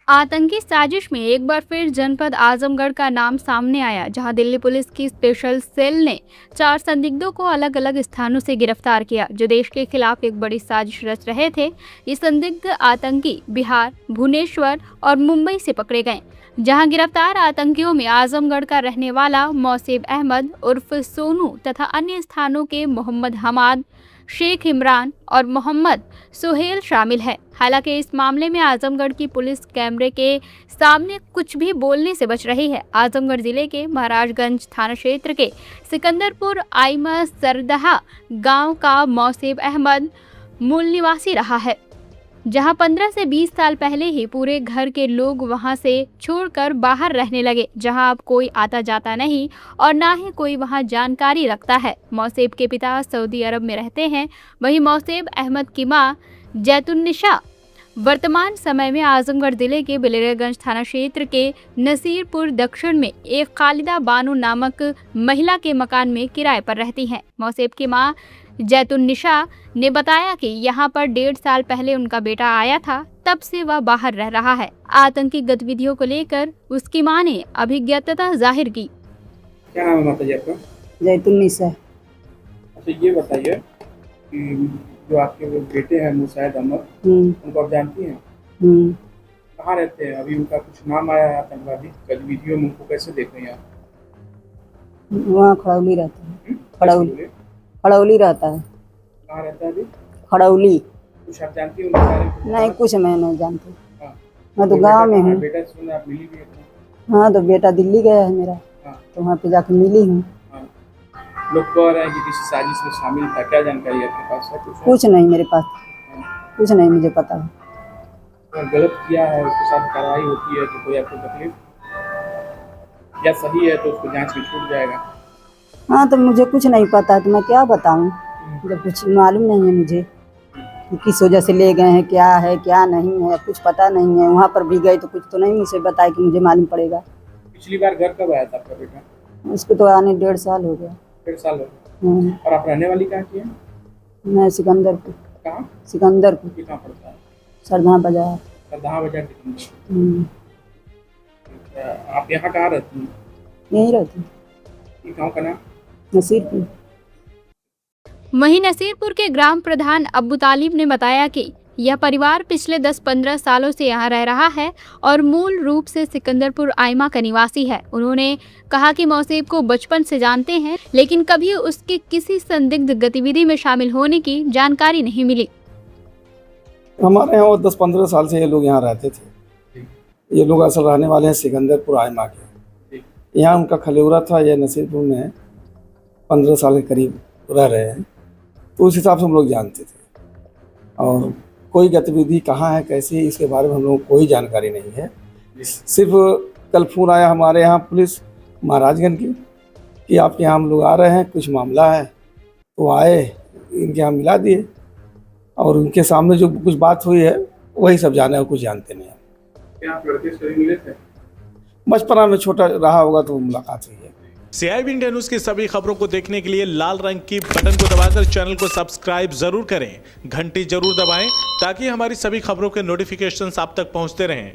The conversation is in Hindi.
आतंकी साजिश में एक बार फिर जनपद आजमगढ़ का नाम सामने आया, जहां दिल्ली पुलिस की स्पेशल सेल ने 4 संदिग्धों को अलग अलग स्थानों से गिरफ्तार किया, जो देश के खिलाफ एक बड़ी साजिश रच रहे थे। ये संदिग्ध आतंकी बिहार, भुवनेश्वर और मुंबई से पकड़े गए, जहां गिरफ्तार आतंकियों में आजमगढ़ का रहने वाला मौसेब अहमद उर्फ सोनू तथा अन्य स्थानों के मोहम्मद हमाद, शेख इमरान और मोहम्मद सुहेल शामिल है। हालांकि इस मामले में आजमगढ़ की पुलिस कैमरे के सामने कुछ भी बोलने से बच रही है। आजमगढ़ जिले के महाराजगंज थाना क्षेत्र के सिकंदरपुर आइमा सरदहा गांव का मौसेब अहमद मूल निवासी रहा है, जहां 15 से 20 साल पहले ही पूरे घर के लोग वहां से छोड़कर बाहर रहने लगे, जहां अब कोई आता जाता नहीं और ना ही कोई वहां जानकारी रखता है। मौसेब के पिता सऊदी अरब में रहते हैं। वहीं मौसेब अहमद की मां जैतुन्निसा वर्तमान समय में आजमगढ़ जिले के बिलेरगंज थाना क्षेत्र के नसीरपुर दक्षिण में एक खालिदा बानो नामक महिला के मकान में किराए पर रहती हैं। मौसेब की मां जैतुन्निसा ने बताया कि यहां पर 1.5 साल पहले उनका बेटा आया था, तब से वह बाहर रह रहा है। आतंकी गतिविधियों को लेकर उसकी मां ने अभिज्ञता जाहिर की। क्या नाम है माता जी आपका? जैतुन्निसा। अच्छा, ये बताइए कि जो आपके वो बेटे हैं मुसाहिद अहमद, उनको आप जानती हैं? कहाँ रहते हैं अभी? उनका कुछ नाम आया है आतंकवादी गतिविधियों में, उनको कैसे देख रहे हैं आप? वहाँ खड़ौली रहता है। खड़ौली रहता है। कहाँ रहता है अभी? खड़ौली। कुछ आप जानती हैं उनके बारे में? नहीं, कुछ मैं नहीं जानती। हाँ। मैं तो गाँव में हूँ। बेटा सुन आप मिली भी है? हाँ, तो बेटा दिल्ली गया है मेरा। हाँ। तो वहाँ पे जाके मिली हूँ। लोग कह रहे हैं कि किसी साजिश में शामिल था, क्या जानकारी आपके पास है? कुछ नहीं मेरे पास, कुछ नहीं मुझे पता है। अगर गलत किया है उसके साथ कार्रवाई होती है तो कोई आपको तकलीफ, या सही है तो उसको जांच में छूट जाएगा? हाँ, तो मुझे कुछ नहीं पता, तो मैं क्या बताऊँ जब कुछ मालूम नहीं है मुझे कि किस वजह से ले गए हैं, क्या है क्या नहीं है, कुछ पता नहीं है। वहाँ पर भी गए तो कुछ तो नहीं मुझे बताया कि मुझे मालूम पड़ेगा। पिछली बार घर कब आया था आपका बेटा? उसको तो आने 1.5 साल हो गया। 1.5 साल हो गया। और आप रहने वाली कहाँ की हैं? मैं सिकंदरपुर। कहाँ? सिकंदरपुर। ये कहाँ पड़ता है? सरदहा बाजार। सरदहा बाजार सिकंदरपुर। आप यहाँ कहाँ रहती हैं? यहीं रहती हूँ। ये गाँव का नाम? नसीरपुर। वहीं नसीरपुर के ग्राम प्रधान अब्बू तालिब ने बताया कि यह परिवार पिछले 10-15 सालों से यहाँ रह रहा है और मूल रूप से सिकंदरपुर आइमा का निवासी है। उन्होंने कहा कि मौसेब को बचपन से जानते हैं, लेकिन कभी उसके किसी संदिग्ध गतिविधि में शामिल होने की जानकारी नहीं मिली। हमारे यहाँ 10-15 साल से ये लोग यहाँ रहते थे। ये लोग असल रहने वाले हैं सिकंदरपुर आइमा के। यहाँ उनका खलेउरा था। ये नसीरपुर में 15 साल के करीब रह रहे हैं, तो उस हिसाब से हम लोग जानते थे। और कोई गतिविधि कहाँ है कैसी है इसके बारे में हम लोगों को कोई जानकारी नहीं है। सिर्फ कल फोन आया हमारे यहाँ पुलिस महाराजगंज की कि आपके यहाँ हम लोग आ रहे हैं, कुछ मामला है। तो आए, इनके यहाँ मिला दिए और उनके सामने जो कुछ बात हुई है वही सब जाने, और कुछ जानते नहीं हैं। क्या आप लड़के से मिले थे? बचपना में छोटा रहा होगा तो मुलाकात हुई है। CIB इंडिया न्यूज की सभी खबरों को देखने के लिए लाल रंग की बटन को दबाकर चैनल को सब्सक्राइब जरूर करें, घंटी जरूर दबाएं ताकि हमारी सभी खबरों के नोटिफिकेशंस आप तक पहुंचते रहें।